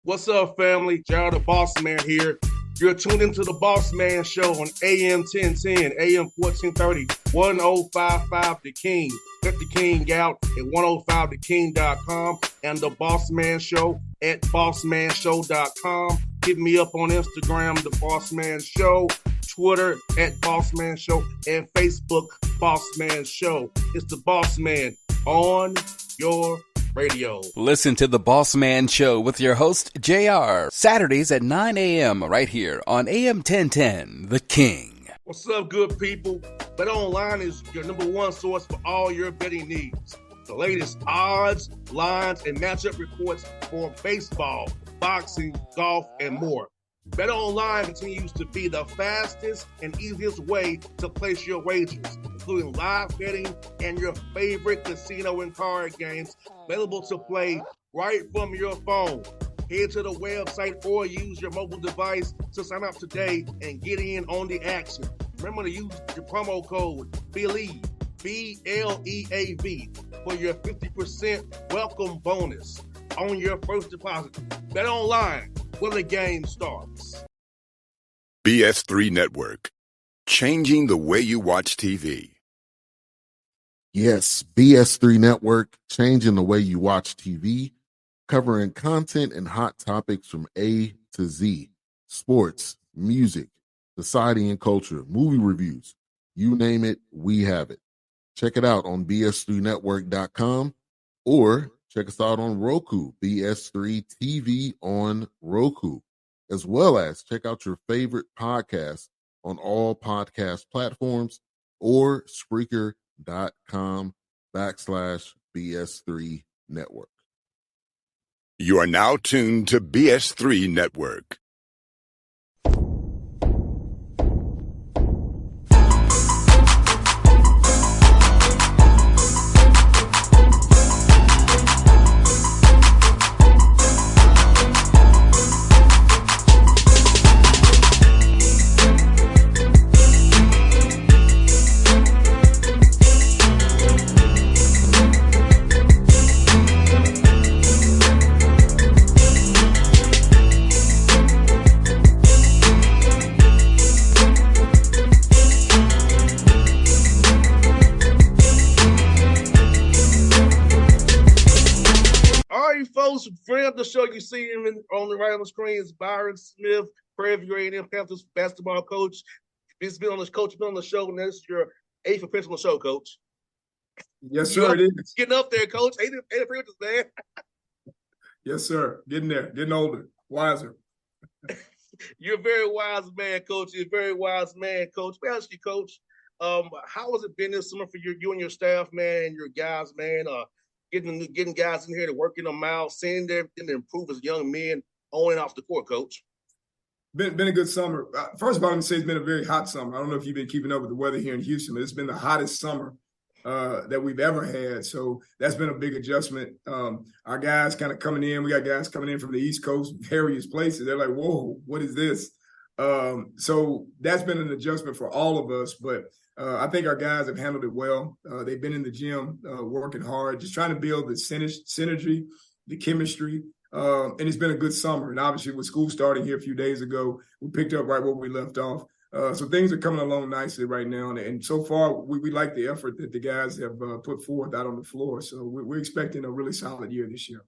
What's up, family? Jared the Bossman here. You're tuned into the Bossman Show on AM 1010, AM 1430, 1055 The King. Let the King out at 105theking.com and the Bossman Show at bossmanshow.com. Hit me up on Instagram, The Bossman Show, Twitter at Bossman Show, and Facebook, Bossman Show. It's the Bossman on your radio. Listen to the Bossman Show with your host, JR, Saturdays at 9 a.m. right here on AM 1010, The King. What's up, good people? BetOnline is your number one source for all your betting needs. The latest odds, lines, and matchup reports for baseball, boxing, golf, and more. BetOnline continues to be the fastest and easiest way to place your wagers, including live betting and your favorite casino and card games available to play right from your phone. Head to the website or use your mobile device to sign up today and get in on the action. Remember to use your promo code BELIEVE, BLEAV, for your 50% welcome bonus on your first deposit. BetOnline, where the game starts. BS3 Network, changing the way you watch TV. Yes, BS3 Network, changing the way you watch TV, covering content and hot topics from A to Z, sports, music, society and culture, movie reviews, you name it, we have it. Check it out on bs3network.com or check us out on Roku, BS3 TV on Roku, as well as check out your favorite podcast on all podcast platforms or Spreaker.com/BS3 Network. You are now tuned to BS3 Network. Friend of the show, you see him on the right on the screen is Byron Smith, Prairie View A&M Panthers basketball coach. He's been on the show, and this is your 8th appearance on the show, Coach. Yes, sir. It is getting up there, Coach. 8 appearances, man. Yes, sir. Getting there, getting older, wiser. You're a very wise man, Coach. You're a very wise man, Coach. Let me ask you, Coach, how has it been this summer for you and your staff, man, and your guys, man? Getting guys in here to working them out, seeing them improve as young men on and off the court, Coach. Been a good summer. First of all, I'm going to say it's been a very hot summer. I don't know if you've been keeping up with the weather here in Houston, but it's been the hottest summer that we've ever had. So that's been a big adjustment. Our guys kind of coming in. We got guys coming in from the East Coast, various places. They're like, whoa, what is this? So that's been an adjustment for all of us, but I think our guys have handled it well. They've been in the gym working hard, just trying to build the synergy, the chemistry, and it's been a good summer. And obviously with school starting here a few days ago, we picked up right where we left off. So things are coming along nicely right now. And so far, we like the effort that the guys have put forth out on the floor. So we're expecting a really solid year this year.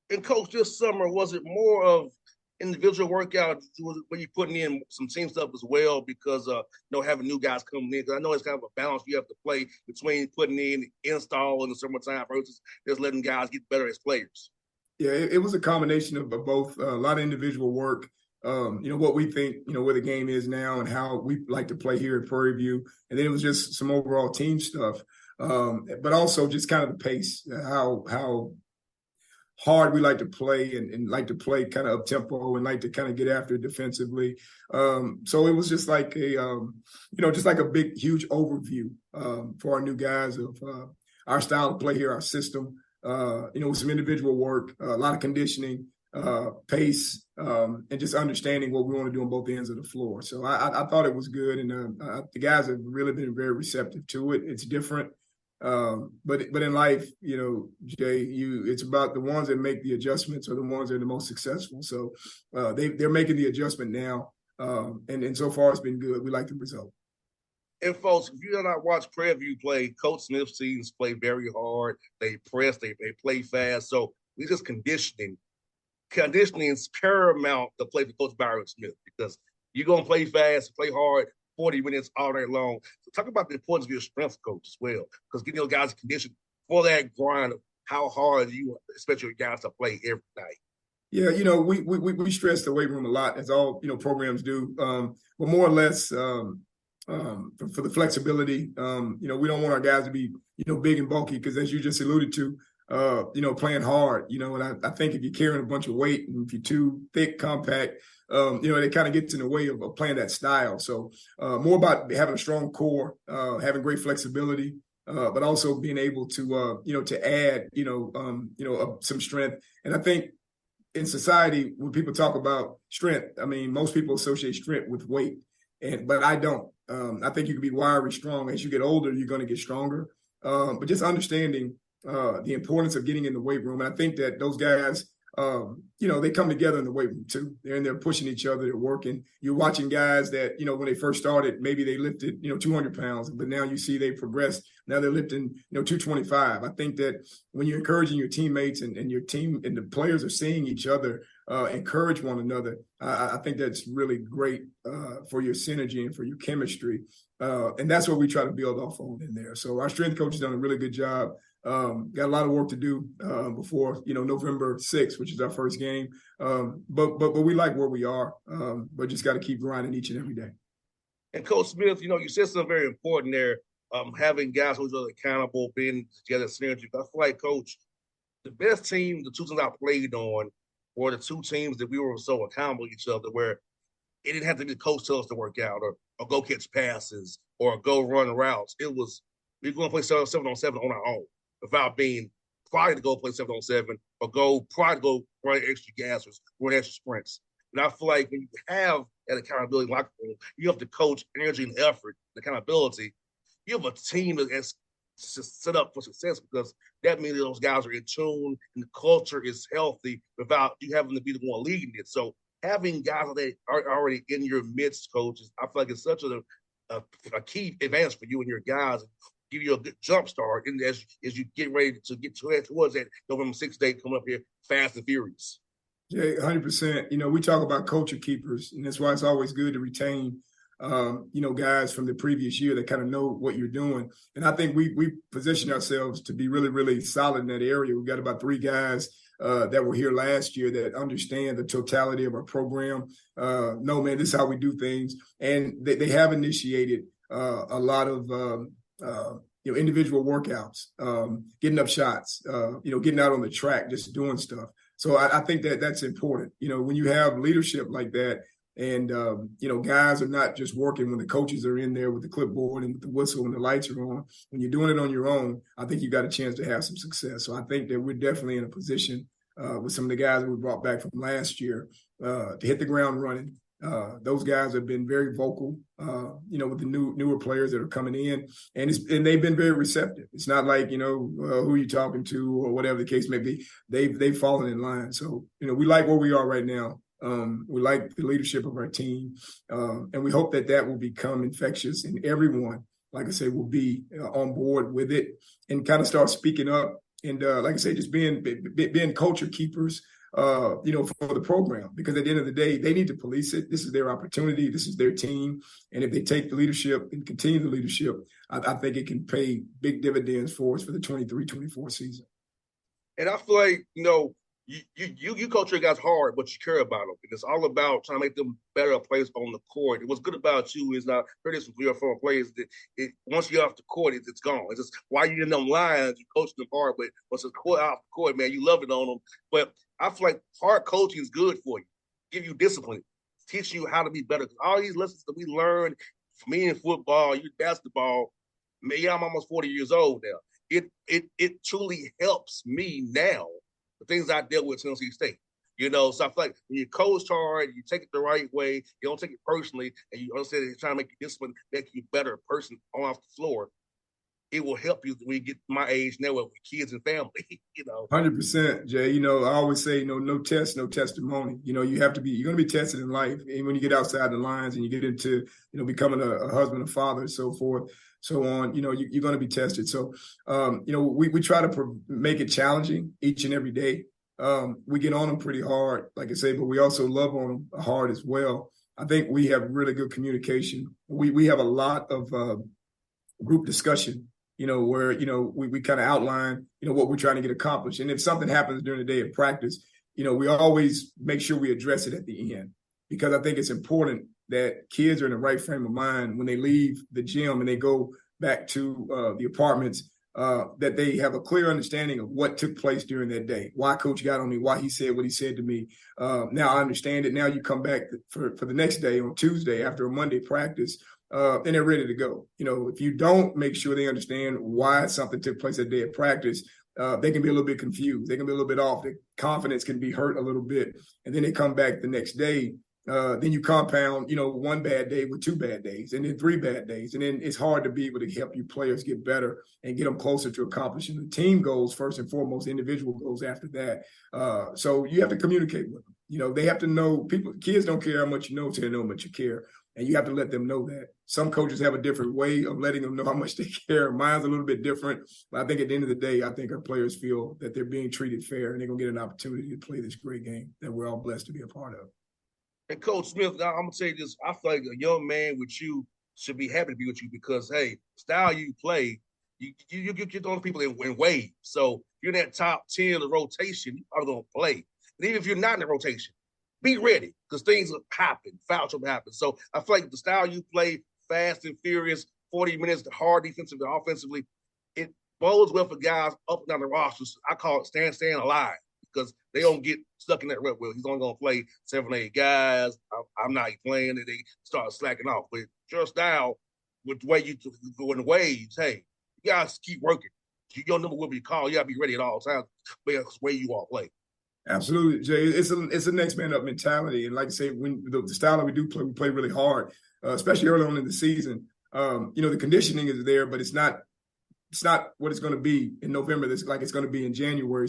And, Coach, this summer, was it more of individual workout when you're putting in some team stuff as well because having new guys coming in? Because I know it's kind of a balance you have to play between putting in install in the summertime versus just letting guys get better as players. Yeah, it was a combination of both. A lot of individual work, what we think, where the game is now and how we like to play here at Prairie View. And then it was just some overall team stuff, but also just kind of the pace, how hard we like to play and like to play kind of up tempo and like to kind of get after it defensively. So it was just like just like a big, huge overview for our new guys of our style of play here, our system, with some individual work, a lot of conditioning, pace, and just understanding what we want to do on both ends of the floor. So I thought it was good. And the guys have really been very receptive to it. It's different. But in life, Jay, it's about the ones that make the adjustments are the ones that are the most successful. So they're making the adjustment now, and so far it's been good. We like the result. And folks, if you have not watched Prairie View play, Coach Smith's teams play very hard. They press, they play fast. So we just conditioning. Conditioning is paramount to play for Coach Byron Smith because you're going to play fast, play hard, 40 minutes all day long. So talk about the importance of your strength coach as well, because getting those guys conditioned for that grind of how hard you expect your guys to play every night. Yeah, we stress the weight room a lot, as all programs do, but more or less for the flexibility. We don't want our guys to be big and bulky because, as you just alluded to, playing hard. And I think if you're carrying a bunch of weight and if you're too thick, compact, it kind of gets in the way of playing that style. So more about having a strong core, having great flexibility, but also being able to to add some strength. And I think in society, when people talk about strength, I mean, most people associate strength with weight, but I don't. I think you can be wiry strong. As you get older, you're going to get stronger. But just understanding the importance of getting in the weight room. And I think that those guys, they come together in the weight room too. They're in there pushing each other. They're working. You're watching guys that, when they first started, maybe they lifted, 200 pounds, but now you see they progressed. Now they're lifting, 225. I think that when you're encouraging your teammates and your team and the players are seeing each other encourage one another, I think that's really great for your synergy and for your chemistry. And that's what we try to build off on in there. So our strength coach has done a really good job. Got a lot of work to do before November 6th, which is our first game. But we like where we are, but just got to keep grinding each and every day. And Coach Smith, you said something very important there. Having guys who's accountable, being together, synergy. I feel like, Coach, the best team, the two teams I played on, were the two teams that we were so accountable to each other, where it didn't have to be the coach tell us to work out or go catch passes or go run routes. It was we were going to play 7-on-7 on our own without being prior to go play 7-on-7 or prior to go run extra gas or run extra sprints. And I feel like when you have that accountability locker room, you have the coach, energy and effort, the accountability. You have a team that's set up for success because that means those guys are in tune and the culture is healthy without you having to be the one leading it. So having guys that are already in your midst, coaches, I feel like it's such a key advantage for you and your guys. Give you a good jump start as you get ready to get towards that November 6th date coming up here, fast and furious. Yeah, 100%. We talk about culture keepers, and that's why it's always good to retain guys from the previous year that kind of know what you're doing. And I think we position ourselves to be really, really solid in that area. We've got about 3 guys that were here last year that understand the totality of our program. No, man, this is how we do things. And they have initiated a lot of individual workouts, getting up shots, getting out on the track, just doing stuff. So I think that that's important. When you have leadership like that, and, guys are not just working when the coaches are in there with the clipboard and with the whistle and the lights are on. When you're doing it on your own, I think you got a chance to have some success. So I think that we're definitely in a position with some of the guys that we brought back from last year to hit the ground running. Those guys have been very vocal, with the newer players that are coming in, and they've been very receptive. It's not like, who you talking to or whatever the case may be. They've fallen in line. So, we like where we are right now. We like the leadership of our team, and we hope that will become infectious, and everyone, like I say, will be on board with it and kind of start speaking up. And like I say, just being culture keepers, for the program, because at the end of the day, they need to police it. This is their opportunity. This is their team. And if they take the leadership and continue the leadership, I think it can pay big dividends for us for the 23-24 season. And I feel like, you coach your guys hard, but you care about them. And it's all about trying to make them better players on the court. And what's good about you is not heard this from 3 or 4 players that once you're off the court, it's gone. It's just why you in them lines, you coach them hard, but once it's off the court, man, you love it on them. But I feel like hard coaching is good for you. Give you discipline, teach you how to be better. All these lessons that we learned from me in football, you basketball, man, I'm almost 40 years old now. It truly helps me now. The things I dealt with at Tennessee State, so I feel like when you coach hard, you take it the right way, you don't take it personally, and you understand that you're trying to make you discipline, make you a better person on off the floor. it will help you when you get my age now with kids and family, 100%, Jay. I always say, no test, no testimony. You're going to be tested in life. And when you get outside the lines and you get into, becoming a husband, a father, so forth, so on, you're going to be tested. So, we try to make it challenging each and every day. We get on them pretty hard, like I say, but we also love on them hard as well. I think we have really good communication. We have a lot of group discussion, where, we kind of outline, what we're trying to get accomplished. And if something happens during the day of practice, we always make sure we address it at the end, because I think it's important that kids are in the right frame of mind when they leave the gym and they go back to the apartments, that they have a clear understanding of what took place during that day, why coach got on me, why he said what he said to me. Now I understand it. Now you come back for the next day on Tuesday after a Monday practice, and they're ready to go. If you don't make sure they understand why something took place that day at practice, they can be a little bit confused. They can be a little bit off. Their confidence can be hurt a little bit. And then they come back the next day. Then you compound, one bad day with 2 bad days, and then 3 bad days. And then it's hard to be able to help you players get better and get them closer to accomplishing the team goals first and foremost, individual goals after that. So you have to communicate with them. They have to know, kids don't care how much you know till they know how much you care. And you have to let them know that. Some coaches have a different way of letting them know how much they care. Mine's a little bit different. But I think at the end of the day, I think our players feel that they're being treated fair and they're going to get an opportunity to play this great game that we're all blessed to be a part of. And Coach Smith, I'm going to say this. I feel like a young man with you should be happy to be with you because, hey, style you play, you get those people in waves. So if you're in that top 10 of the rotation, you are going to play. And even if you're not in the rotation, be ready because things will happen. Foul trouble happen. So I feel like the style you play, fast and furious, 40 minutes, hard defensively, offensively, it bodes well for guys up and down the rosters. I call it staying alive because they don't get stuck in that rut wheel. He's only going to play 7 or 8 guys. I'm not playing, and they start slacking off. But your style, with the way you go in the waves, hey, you guys keep working. Your number will be called. You got to be ready at all times because the way you all play. Absolutely, Jay. It's a next man up mentality, and like I say, when the style that we do play, we play really hard, especially early on in the season. The conditioning is there, but it's not what it's going to be in November. It's like it's going to be in January,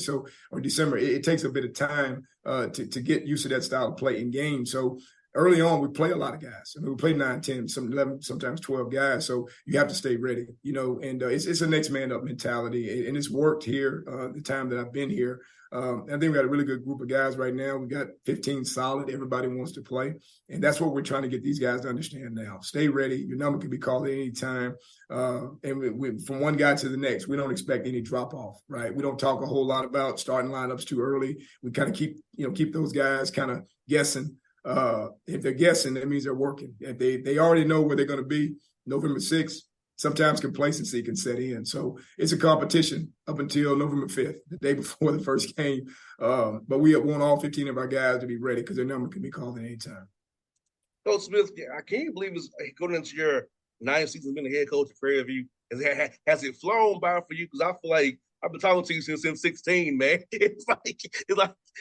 or December. It takes a bit of time to get used to that style of play in games. So early on, we play a lot of guys. We play 9, 10, some 11, sometimes 12 guys. So you have to stay ready, and it's a next man up mentality, and it's worked here the time that I've been here. I think we got a really good group of guys right now. We got 15 solid. Everybody wants to play. And that's what we're trying to get these guys to understand now. Stay ready. Your number can be called at any time. And from one guy to the next, we don't expect any drop off, right? We don't talk a whole lot about starting lineups too early. We kind of keep those guys kind of guessing. If they're guessing, that means they're working. If they already know where they're going to be November 6th, sometimes complacency can set in. So it's a competition up until November 5th, the day before the first game. But we want all 15 of our guys to be ready because their number can be called at any time. Coach Smith, I can't believe it's going into your 9th season being the head coach at Prairie View. Has it flown by for you? Because I feel like I've been talking to you since 16, man. It's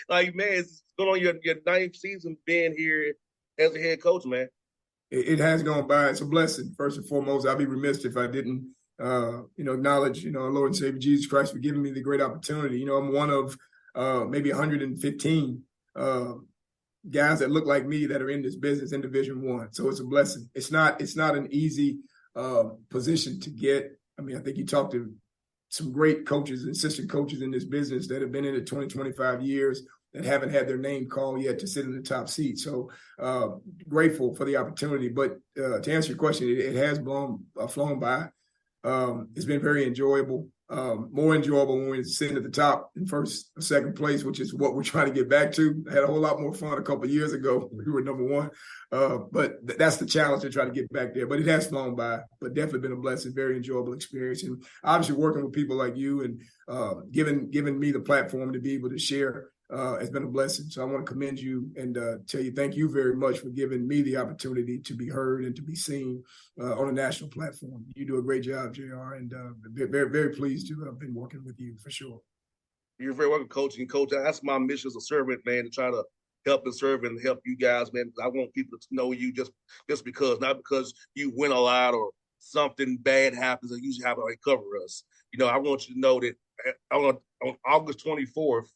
like man, it's going on your 9th season being here as a head coach, man. It has gone by. It's a blessing. First and foremost, I'd be remiss if I didn't, acknowledge, our Lord and Savior Jesus Christ for giving me the great opportunity. I'm one of maybe 115 guys that look like me that are in this business in Division I. So it's a blessing. It's not an easy position to get. I mean, I think you talk to some great coaches and assistant coaches in this business that have been in it 20, 25 years that haven't had their name called yet to sit in the top seat. So grateful for the opportunity. But to answer your question, it has flown by. It's been very enjoyable, more enjoyable when we're sitting at the top in first or second place, which is what we're trying to get back to. I had a whole lot more fun a couple of years ago. We were number 1. But that's the challenge to try to get back there. But it has flown by, but definitely been a blessing, very enjoyable experience. And obviously working with people like you and giving me the platform to be able to share has been a blessing. So I want to commend you and tell you thank you very much for giving me the opportunity to be heard and to be seen on a national platform. You do a great job, JR, and very, very pleased to have been working with you for sure. You're very welcome, Coach. And Coach, that's my mission as a servant, man, to try to help and serve and help you guys, man. I want people to know you just because, not because you win a lot or something bad happens, and usually how they cover us. I want you to know that on August 24th,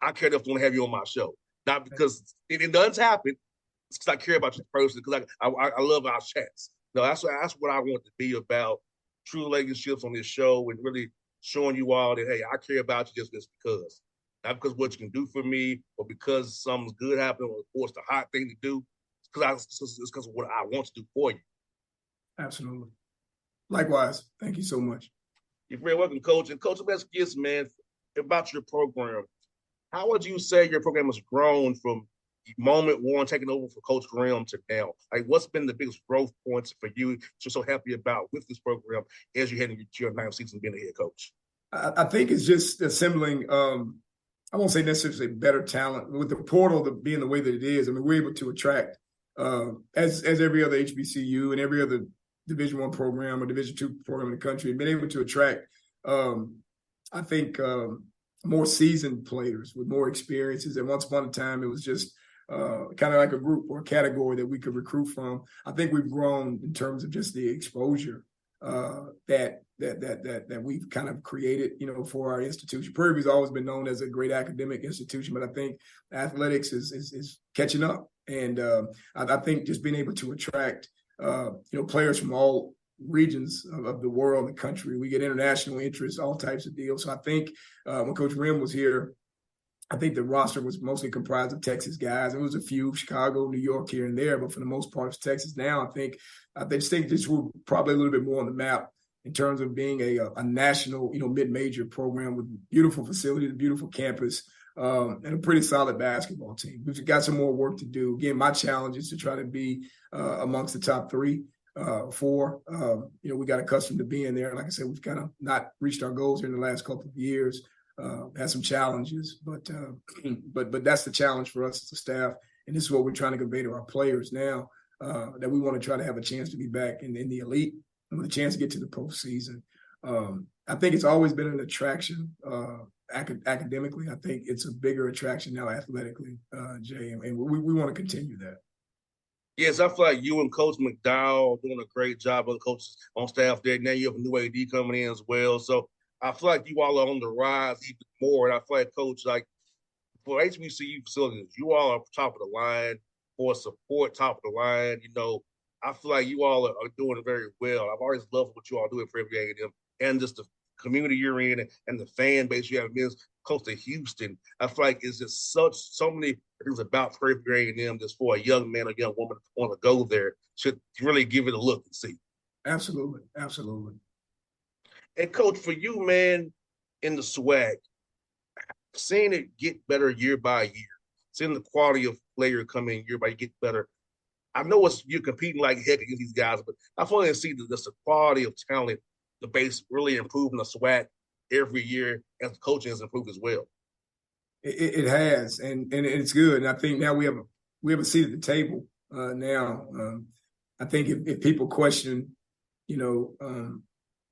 I care enough to want to have you on my show. Not because it doesn't happen, it's because I care about you personally, because I love our chats. That's what I want to be about, true relationships on this show, and really showing you all that, hey, I care about you just because. Not because what you can do for me, or because something's good happening, or of course the hot thing to do. It's because of what I want to do for you. Absolutely. Likewise. Thank you so much. You're very welcome, Coach. And Coach, let's get, man, about your program. How would you say your program has grown from moment one taking over for Coach Graham to now? Like, what's been the biggest growth points for you you're so happy about with this program as you're heading to your 9th season being a head coach? I think it's just assembling, I won't say necessarily better talent, with the portal being the way that it is. I mean, we're able to attract, as every other HBCU and every other Division I program or Division II program in the country, been able to attract, I think, more seasoned players with more experiences. And once upon a time, it was just kind of like a group or a category that we could recruit from. I think we've grown in terms of just the exposure that we've kind of created, for our institution. Prairie View's always been known as a great academic institution, but I think athletics is catching up. And I think just being able to attract, players from all regions of the world and the country, we get international interest, all types of deals. So I think when Coach Rim was here, I think the roster was mostly comprised of Texas guys. It was a few, Chicago, New York here and there, but for the most part, it's Texas. Now I just think this will probably a little bit more on the map in terms of being a national, mid-major program with beautiful facilities, a beautiful campus, and a pretty solid basketball team. We've got some more work to do. Again, my challenge is to try to be amongst the top 3, 4. We got accustomed to being there. Like I said, we've kind of not reached our goals here in the last couple of years. Had some challenges, but that's the challenge for us as a staff, and this is what we're trying to convey to our players now, that we want to try to have a chance to be back in the elite and with a chance to get to the postseason. I think it's always been an attraction academically. I think it's a bigger attraction now athletically, Jay, and we want to continue that. Yes, I feel like you and Coach McDowell doing a great job. Other coaches on staff there. Now you have a new AD coming in as well, so I feel like you all are on the rise even more. And I feel like, Coach, like for HBCU facilities, you all are top of the line. For support, top of the line. I feel like you all are doing very well. I've always loved what you all do at Prairie View A&M, and just the community you're in and the fan base you have been close to Houston. I feel like it's just so many things about Prairie View A&M just for a young man or young woman to want to go there should really give it a look and see. Absolutely. Absolutely. And Coach, for you, man, in the SWAC, seeing it get better year by year, seeing the quality of player come in year by year get better. I know you're competing like heck against these guys, but I finally see the quality of talent, the base really improving the SWAC every year as the coaching has improved as well. It has, and it's good. And I think now we have a seat at the table now. I think if people question,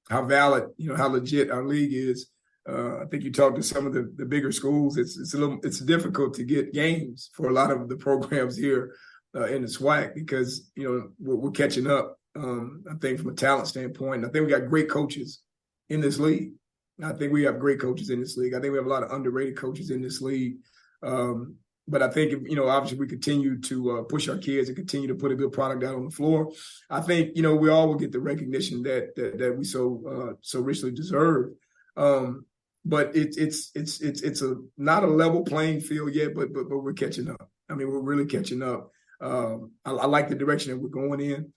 how valid, how legit our league is. I think you talk to some of the bigger schools. It's difficult to get games for a lot of the programs here in the SWAC because we're catching up. I think from a talent standpoint, I think we got great coaches in this league. I think we have great coaches in this league. I think we have a lot of underrated coaches in this league. But I think, obviously we continue to push our kids and continue to put a good product out on the floor. I think, we all will get the recognition that we so richly deserve. But it's not a level playing field yet, but we're catching up. I mean, we're really catching up. I like the direction that we're going in.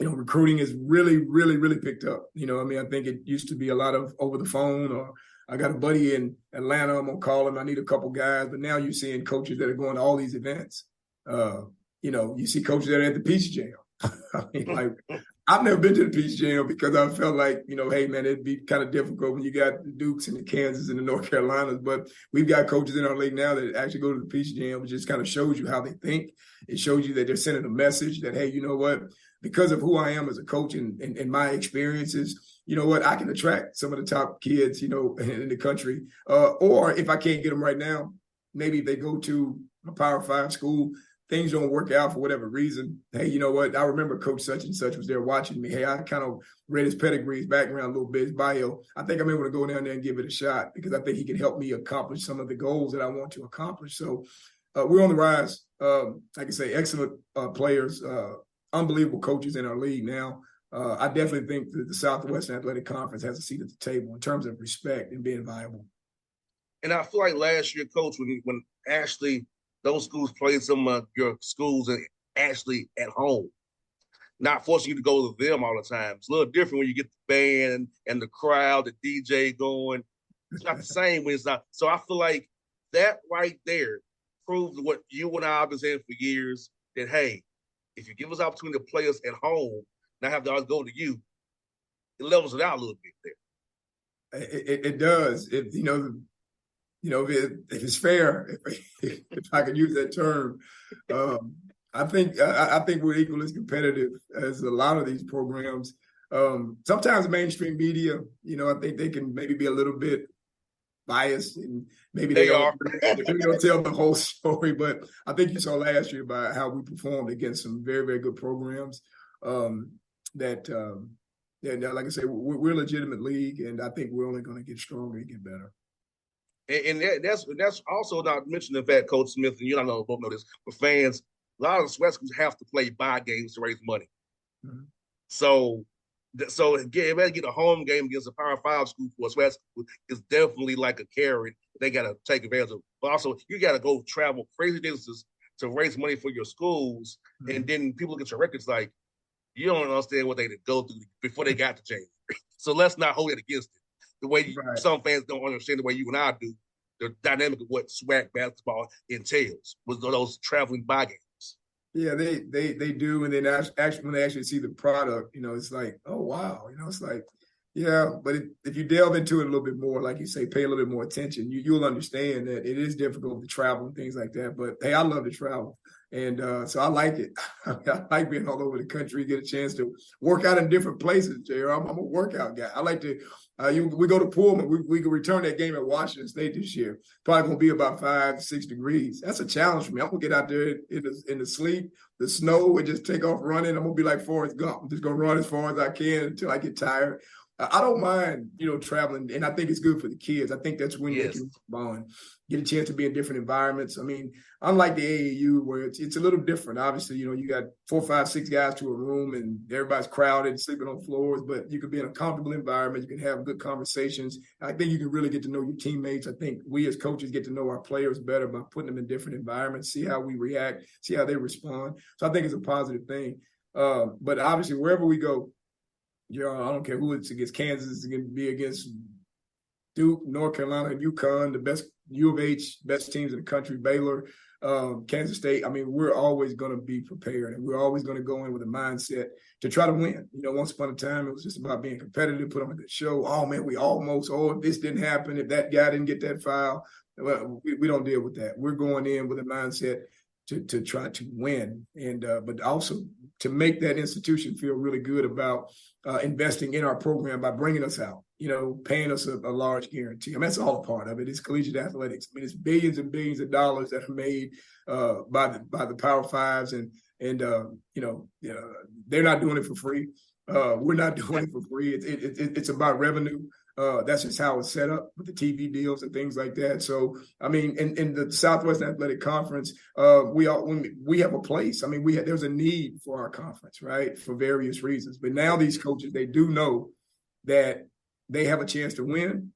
Recruiting is really, really, really picked up. I think it used to be a lot of over the phone, or I got a buddy in Atlanta, I'm going to call him, I need a couple guys. But now you're seeing coaches that are going to all these events. You see coaches that are at the Peach Jam. I mean, I've never been to the Peach Jam because I felt like, hey, man, it'd be kind of difficult when you got the Dukes and the Kansas and the North Carolinas. But we've got coaches in our league now that actually go to the Peach Jam, which just kind of shows you how they think. It shows you that they're sending a message that, hey, you know what? Because of who I am as a coach and my experiences, I can attract some of the top kids, in the country. Or if I can't get them right now, maybe if they go to a Power 5 school, things don't work out for whatever reason, hey, you know what? I remember Coach such and such was there watching me. Hey, I kind of read his pedigree, his background a little bit, his bio. I think I'm able to go down there and give it a shot because I think he can help me accomplish some of the goals that I want to accomplish. So we're on the rise. Like I say, excellent players, unbelievable coaches in our league now. I definitely think that the Southwestern Athletic Conference has a seat at the table in terms of respect and being viable. And I feel like last year, Coach, when actually those schools played some of your schools and actually at home, not forcing you to go to them all the time. It's a little different when you get the band and the crowd, the DJ going. It's not the same when it's not. So I feel like that right there proves what you and I have been saying for years, that, hey, if you give us opportunity to play us at home, not have to always go to you, it levels it out a little bit there. It does. If it's fair, if I could use that term, I think we're equally as competitive as a lot of these programs. Sometimes mainstream media, I think they can maybe be a little bit biased and maybe they don't tell the whole story. But I think you saw last year about how we performed against some very, very good programs. Like I say, we're a legitimate league, and I think we're only going to get stronger and get better. And that's also not mentioning the fact, Coach Smith, and you don't know this, but fans, a lot of the sweat schools have to play buy games to raise money. Mm-hmm. So get a home game against a Power 5 school for a sweat school is definitely like a carrot they got to take advantage of. But also, you got to go travel crazy distances to raise money for your schools, mm-hmm. and then people get your records like, you don't understand what they had to go through before they got to January. So let's not hold it against it. The way some fans don't understand the way you and I do, the dynamic of what SWAC basketball entails was those traveling buy games. Yeah, they do, and then actually when they actually see the product, it's like, oh wow, it's like, yeah. But if you delve into it a little bit more, like you say, pay a little bit more attention, you'll understand that it is difficult to travel and things like that. But hey, I love to travel. And so I like it. I like being all over the country, get a chance to work out in different places, JR. I'm a workout guy. I like to we go to Pullman. We can return that game at Washington State this year. Probably going to be about 5-6 degrees. That's a challenge for me. I'm going to get out there in the sleet, the snow, and just take off running. I'm going to be like Forrest Gump. I'm just going to run as far as I can until I get tired. I don't mind, traveling, and I think it's good for the kids. I think that's when they can bond, get a chance to be in different environments. I mean, unlike the AAU where it's a little different. Obviously, you got 4, 5, 6 guys to a room and everybody's crowded, sleeping on floors, but you can be in a comfortable environment. You can have good conversations. I think you can really get to know your teammates. I think we as coaches get to know our players better by putting them in different environments, see how we react, see how they respond. So I think it's a positive thing. But obviously, wherever we go, I don't care who it's against. Kansas is going to be against Duke, North Carolina, UConn, the best U of H, best teams in the country, Baylor, Kansas State. I mean, we're always going to be prepared, and we're always going to go in with a mindset to try to win. Once upon a time, it was just about being competitive, put on a good show. Oh, man, if this didn't happen, if that guy didn't get that foul, well, we don't deal with that. We're going in with a mindset to try to win, and but also to make that institution feel really good about investing in our program by bringing us out, paying us a large guarantee. I mean, that's all a part of it. It's collegiate athletics. I mean, it's billions and billions of dollars that are made by the Power Fives, and they're not doing it for free. We're not doing it for free. It's about revenue. That's just how it's set up with the TV deals and things like that. So, I mean, in the Southwestern Athletic Conference, we have a place. I mean, there's a need for our conference, right, for various reasons. But now these coaches, they do know that they have a chance to win,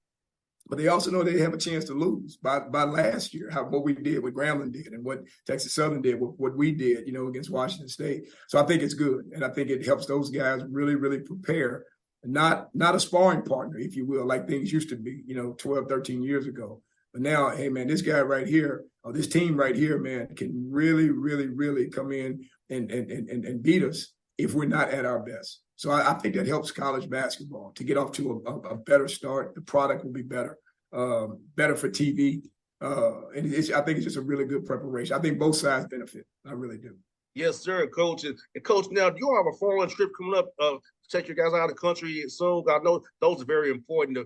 but they also know they have a chance to lose. By last year, what we did, what Grambling did, and what Texas Southern did, what we did, against Washington State. So I think it's good, and I think it helps those guys really, really prepare. Not a sparring partner, if you will, like things used to be, 12, 13 years ago. But now, hey, man, this guy right here, or this team right here, man, can really, really, really come in and beat us if we're not at our best. So I think that helps college basketball to get off to a better start. The product will be better, better for TV. And I think it's just a really good preparation. I think both sides benefit. I really do. Yes, sir, Coach. And Coach, now, do you have a foreign trip coming up to take your guys out of the country soon? I know those are very important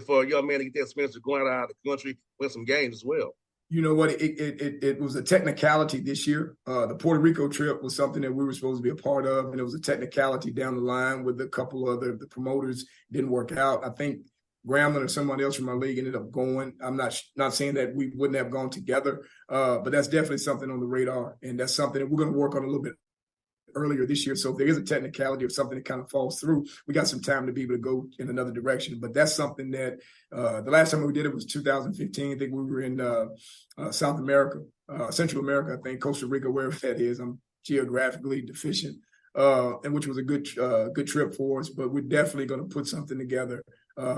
for a young man to get that experience of going out of the country, win some games as well. You know what? It was a technicality this year. The Puerto Rico trip was something that we were supposed to be a part of, and it was a technicality down the line with a couple of the promoters. Didn't work out. I think Grambling or somebody else from our league ended up going. I'm not saying that we wouldn't have gone together, but that's definitely something on the radar, and that's something that we're going to work on a little bit earlier this year. So if there is a technicality or something that kind of falls through, we got some time to be able to go in another direction. But that's something that the last time we did it was 2015. I think we were in South America, Central America, I think, Costa Rica, wherever that is. I'm geographically deficient, and which was a good trip for us. But we're definitely going to put something together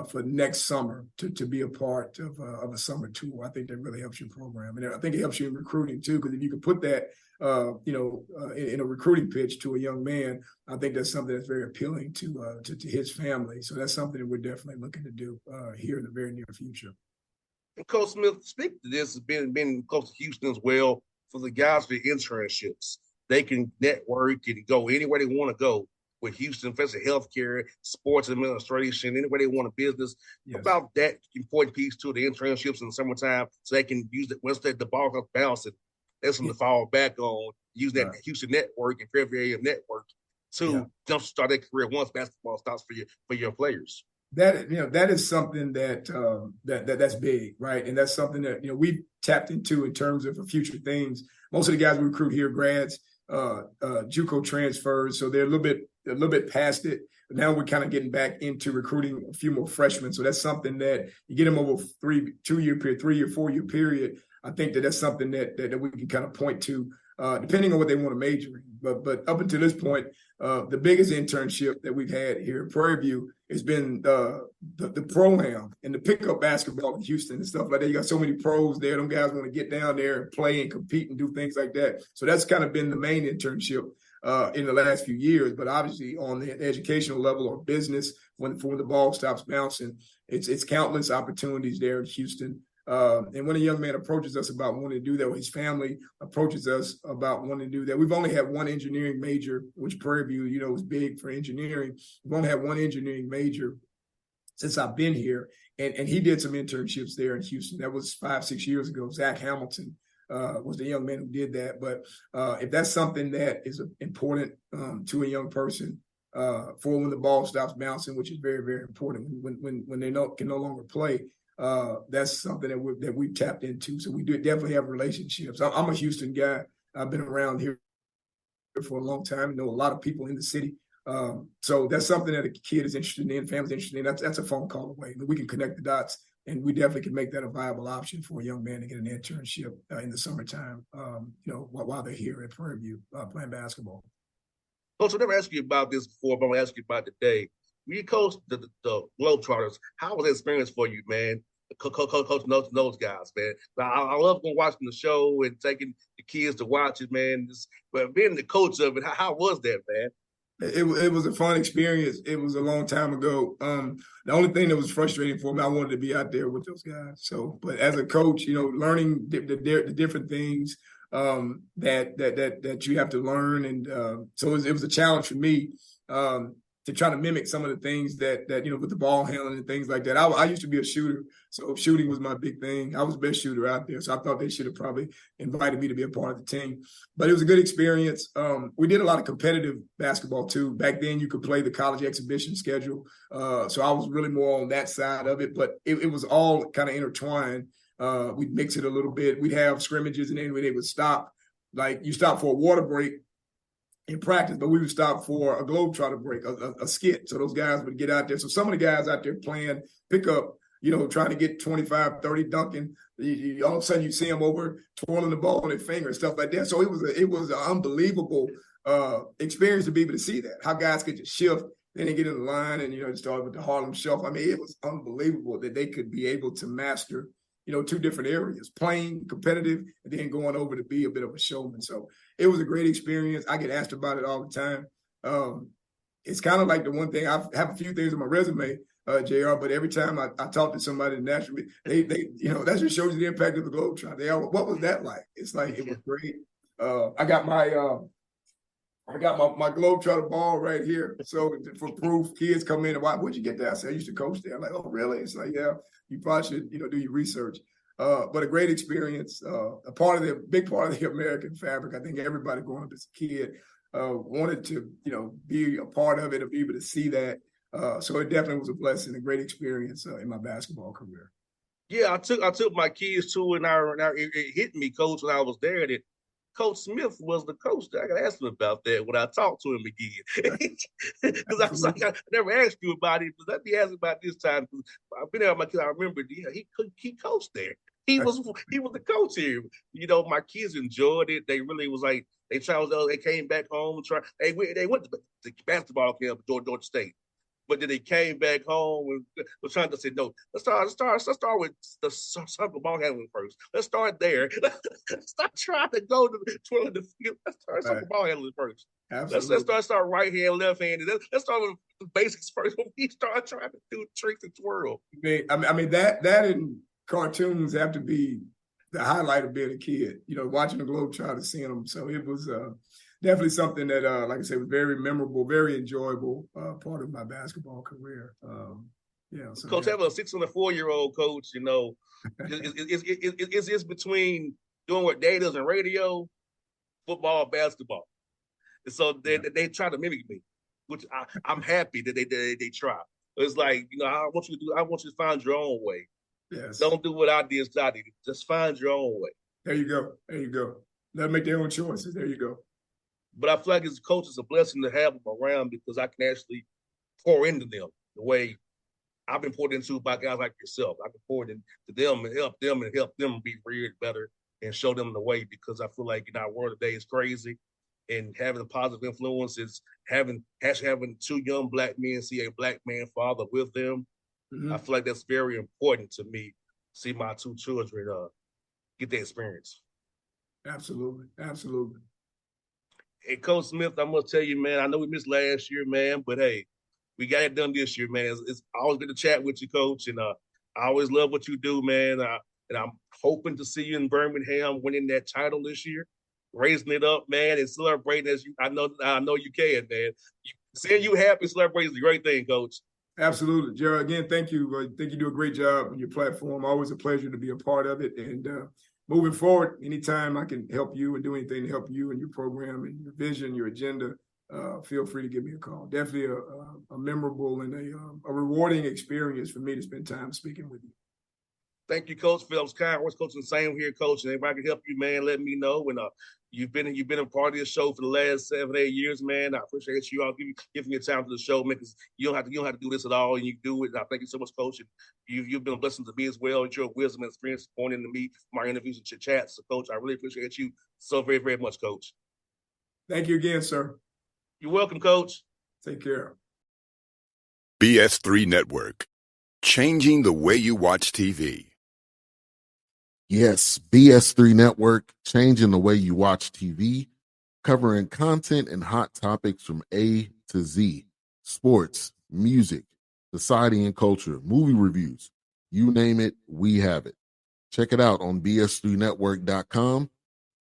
for next summer to be a part of a summer tour. I think that really helps your program. And I think it helps you in recruiting too, because if you could put that in a recruiting pitch to a young man, I think that's something that's very appealing to his family. So that's something that we're definitely looking to do here in the very near future. And Coach Smith, speak to this, being close to Houston as well, for the guys with internships. They can network and go anywhere they want to go with Houston, especially healthcare, sports administration, anywhere they want a business. Yes. About that important piece to the internships in the summertime, so they can use it once the ball comes bouncing. That's something to fall back on, use that Houston network and Fairview AM network to jumpstart their career once basketball stops for your players. That is something that's big, right? And that's something that we've tapped into in terms of future things. Most of the guys we recruit here, grads, JUCO transfers, so they're a little bit past it. But now we're kind of getting back into recruiting a few more freshmen. So that's something that you get them over 3-year period, 3-year, 4-year period. I think that's something that we can kind of point to, depending on what they want to major in. But up until this point, the biggest internship that we've had here at Prairie View has been the pro-am and the pickup basketball in Houston and stuff like that. You got so many pros there. Them guys want to get down there and play and compete and do things like that. So that's kind of been the main internship in the last few years. But obviously on the educational level or business, when the ball stops bouncing, it's countless opportunities there in Houston. And when a young man approaches us about wanting to do that, or his family approaches us about wanting to do that, we've only had one engineering major, which Prairie View, is big for engineering. We've only had one engineering major since I've been here, and he did some internships there in Houston. That was 5-6 years ago. Zach Hamilton was the young man who did that. But if that's something that is important to a young person for when the ball stops bouncing, which is very, very important when they can no longer play. That's something that we've tapped into. So we definitely have relationships. I'm a Houston guy. I've been around here for a long time. I know a lot of people in the city. So that's something that a kid is interested in, family's interested in. That's a phone call away. We can connect the dots, and we definitely can make that a viable option for a young man to get an internship in the summertime, while they're here at Prairie View playing basketball. Coach, I never asked you about this before, but I'm going to ask you about today. You coached the Globetrotters. How was the experience for you, man? Coaching those guys, man. I love going watching the show and taking the kids to watch it, man. But being the coach of it, how was that, man? It was a fun experience. It was a long time ago. The only thing that was frustrating for me, I wanted to be out there with those guys. So, but as a coach, learning the different things that you have to learn, and so it was a challenge for me. To try to mimic some of the things that with the ball handling and things like that. I used to be a shooter, so shooting was my big thing. I was the best shooter out there, so I thought they should have probably invited me to be a part of the team. But it was a good experience. We did a lot of competitive basketball too. Back then, you could play the college exhibition schedule, so I was really more on that side of it. But it was all kind of intertwined. We'd mix it a little bit. We'd have scrimmages, and then they would stop. Like you stop for a water break in practice, but we would stop for a Globetrotter break, a skit. So those guys would get out there. So some of the guys out there playing pickup, trying to get 25, 30 dunking, all of a sudden you see them over twirling the ball on their finger and stuff like that. So it was an unbelievable experience to be able to see that, how guys could just shift, then they get in the line and, start with the Harlem Shuffle. I mean, it was unbelievable that they could be able to master two different areas, playing competitive and then going over to be a bit of a showman. So it was a great experience. I get asked about it all the time. It's kind of like the one thing, I have a few things on my resume, JR, but every time I talk to somebody naturally, they that just shows you the impact of the Globetrotter. What was that like? It's like, it was great. I got my Globetrotter ball right here. So for proof, kids come in and watch, where'd you get that? I said, I used to coach there. I'm like, oh, really? It's like, yeah, you probably should, do your research. But a great experience, big part of the American fabric. I think everybody growing up as a kid wanted to, be a part of it or be able to see that. So it definitely was a blessing, a great experience in my basketball career. Yeah, I took my kids to it, and it hit me, Coach, when I was there that Coach Smith was the coach. I got to ask him about that when I talked to him again. Because I was like, I never asked you about it, but let me ask about this time. I've been there with my kids. I remember he coached there. He was the coach here. My kids enjoyed it. They really was like they came back home. They went to the basketball camp at Georgia State. But then they came back home and was trying to say, no, let's start with the soccer ball handling first. Let's start there. Let's not trying to go to the twirling the field. Let's start soccer ball handling first. Absolutely. Let's start right hand, left hand. Let's start with the basics first. When we start trying to do tricks and twirl. I mean that in cartoons have to be the highlight of being a kid. Watching the Globetrotters, seeing them. So it was definitely something that, like I said, was very memorable, very enjoyable part of my basketball career. So Coach, having a 6 and a 4-year-old coach, it's between doing what Dave does in radio, football, basketball. And so they try to mimic me, which I'm happy that they try. It's like, I want you to find your own way. Yes. Don't do what I did. Just find your own way. There you go. Let them make their own choices. There you go. But I feel like as a coach, it's a blessing to have them around because I can actually pour into them the way I've been poured into by guys like yourself. I can pour into them and help them be reared better and show them the way because I feel like our world today is crazy and having a positive influence is having 2 young black men see a black man father with them. Mm-hmm. I feel like that's very important to me, see my 2 children get the experience. Absolutely. Hey, Coach Smith, I'm going to tell you, man, I know we missed last year, man, but hey, we got it done this year, man. It's always good to chat with you, Coach, and I always love what you do, man. And I'm hoping to see you in Birmingham winning that title this year, raising it up, man, and celebrating as I know you can, man. Seeing you happy, celebrating is a great thing, Coach. Absolutely, Gerald. Again, thank you. I think you do a great job on your platform. Always a pleasure to be a part of it. And moving forward, anytime I can help you and do anything to help you and your program and your vision, your agenda, feel free to give me a call. Definitely a memorable and a rewarding experience for me to spend time speaking with you. Thank you, Coach. Phillips kind words coaching the same here, Coach. And if I can help you, man, let me know. And you've been a part of this show for the last 7-8 years, man. I appreciate you all giving your time to the show, man. Because you don't have to do this at all, and you do it. And I thank you so much, Coach. And you've been a blessing to me as well. And your wisdom and experience pointing to me, my interviews and chats. So, Coach, I really appreciate you so very, very much, Coach. Thank you again, sir. You're welcome, Coach. Take care. BS3 Network, changing the way you watch TV. Yes, BS3 Network, changing the way you watch TV, covering content and hot topics from A to Z, sports, music, society and culture, movie reviews, you name it, we have it. Check it out on bs3network.com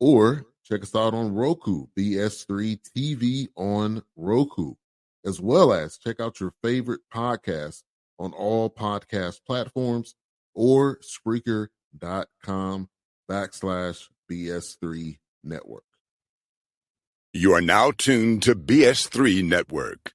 or check us out on Roku, BS3 TV on Roku, as well as check out your favorite podcast on all podcast platforms or Spreaker.com/BS3 Network. You are now tuned to BS3 Network.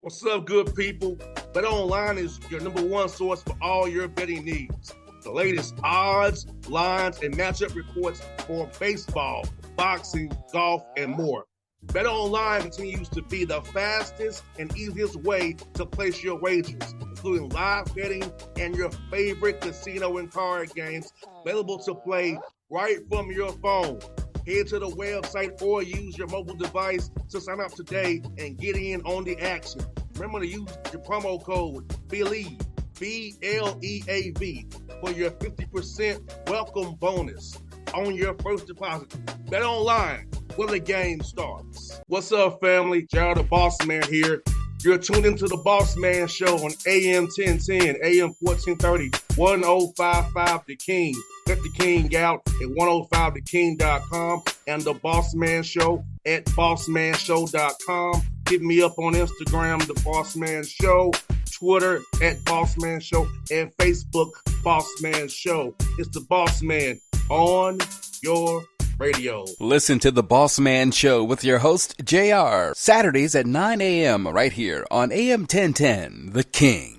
What's up, good people? Bet Online is your #1 source for all your betting needs. The latest odds, lines, and matchup reports for baseball, boxing, golf, and more. Bet Online continues to be the fastest and easiest way to place your wagers, including live betting and your favorite casino and card games available to play right from your phone. Head to the website or use your mobile device to sign up today and get in on the action. Remember to use your promo code BELIEVE, BLEAV, for your 50% welcome bonus on your first deposit. Bet Online, where the game starts. What's up, family? Gerald the Bossman here. You're tuned into the Bossman Show on AM 1010, AM 1430, 1055 The King. Check The King out at 105theking.com and the Bossman Show at bossmanshow.com. Hit me up on Instagram, the Bossman Show, Twitter at Bossman Show, and Facebook Bossman Show. It's the Bossman on your radio. Listen to the Bossman Show with your host, JR, Saturdays at 9 a.m. right here on AM 1010, The King.